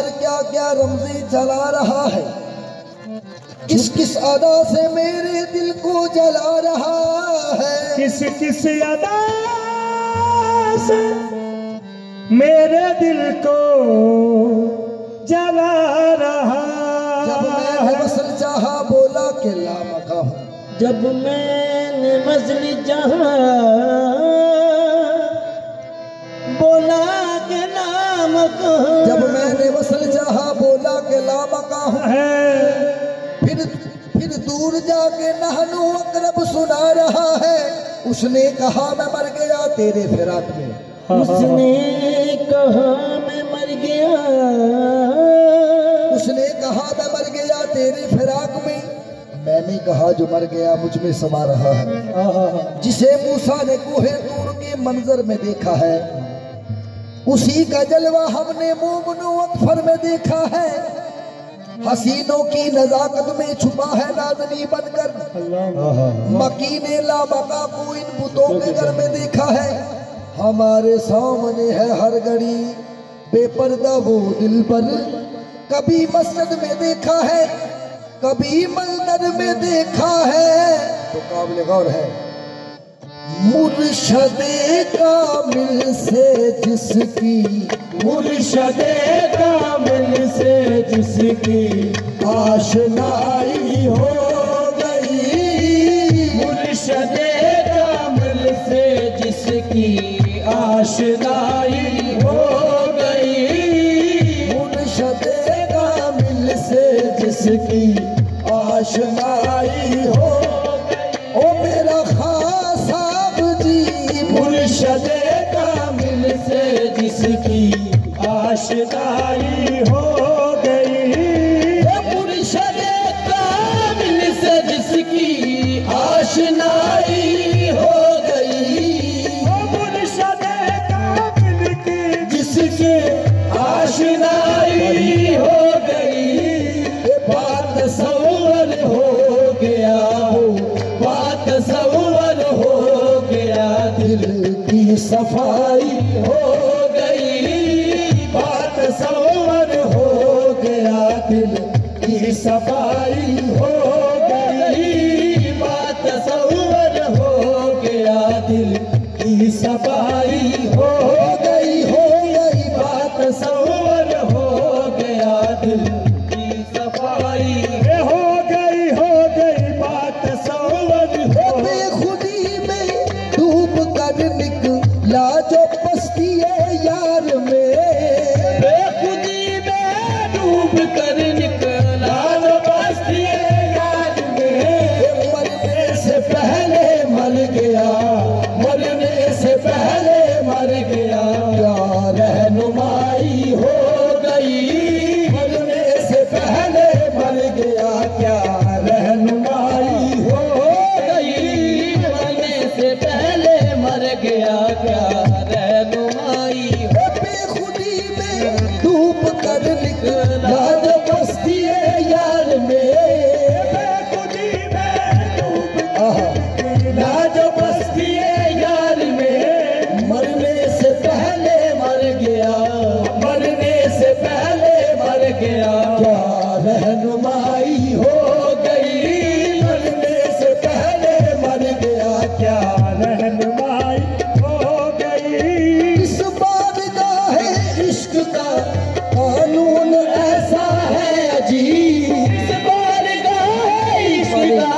यार क्या क्या रमज़ी चला रहा है, किस किस अदा से मेरे दिल को जला रहा है। किस किस अदा से मेरे दिल को जला रहा। जब मैंने वसल चाहा बोला के लामका हूँ, जब मैंने मजली जहाँ बोला के नाम को, जब मैंने वसल चाहा बोला के लामका हूँ, फिर दूर जाके नहनो अकरब सुना रहा है। उसने कहा मैं मर गया तेरे फिराक में, उसने कहा मैं मर गया, उसने कहा मैं मर गया तेरे फिराक में। मैंने कहा जो मर गया मुझ में समा रहा है। जिसे मूसा ने कोहे तूर के मंजर में देखा है, उसी का जलवा हमने मोमनो अकफर में देखा है। हसीनों की नजाकत में छुपा है नाज़नी बनकर, मकीने लामका को इन बुतों के घर में देखा है। हमारे सामने है हर घड़ी बेपर्दा वो दिल पर, कभी मस्जिद में देखा है कभी मंदिर में देखा है। तो काबिल गौर है, मुर्शदे कामिल से जिसकी, मुर्शदे कामिल से जिसकी आशनाई हो गई, मुर्शदे कामिल से जिसकी आशनाई हो गई, मुर्शदे कामिल से जिसकी आशनाई हो गई। ओ मेरा खास साहब जी, मुर्शदे कामिल से जिसकी आशनाई हो गई, मुर्शदे कामिल से जिसकी आशनाई हो गई, मुर्शदे कामिल की जिसकी आशनाई हो गई। बात सवर हो गया, बात सवर हो गया, दिल की सफाई हो गई, बात सवर हो गया, दिल की सफाई हो गई, बात सवर हो गया, दिल की सफाई हो गई, बात सवर हो गया, दिल की सफाई हो गई, बात सवर हो। बेखुदी में डूब कर निकला जो पस्ती यार में, बेखुदी में डूब कर निकला जो पस्ती यार में, मरने से पहले मर गया, मरने से पहले मर गया, क्या रहनुमाई हो गई, मरने से पहले मर गया, क्या रहनुमाई हो गई, मरने से पहले मर गया, क्या रहनुमाई हो। बेखुदी में डूब कर निकला जो पस्ती यार में, बेखुदी में डूब निकला जो बस्ती यार में, मरने से पहले मर गया, मरने से पहले मर गया, क्या रहनुमाई हो गई, मरने से पहले मर गया, क्या रहनुमाई हो गई। इस बारगाह इश्क का कानून ऐसा है अजीब, इस बारगाह इश्क का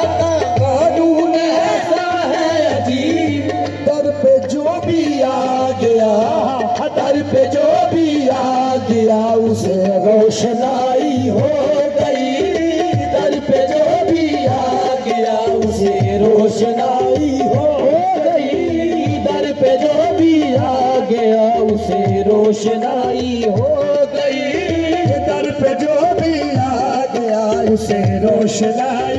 कानून ऐसा है अजीब, दर पे जो भी आ गया, दर पे जो भी आ गया, उसे रोशनाई हो गई, दर पे जो भी आ गया, उसे रोशनाई हो गई, दर पे जो भी आ गया, उसे रोशनाई हो गई, दर पे जो भी आ गया, उसे रोशनाई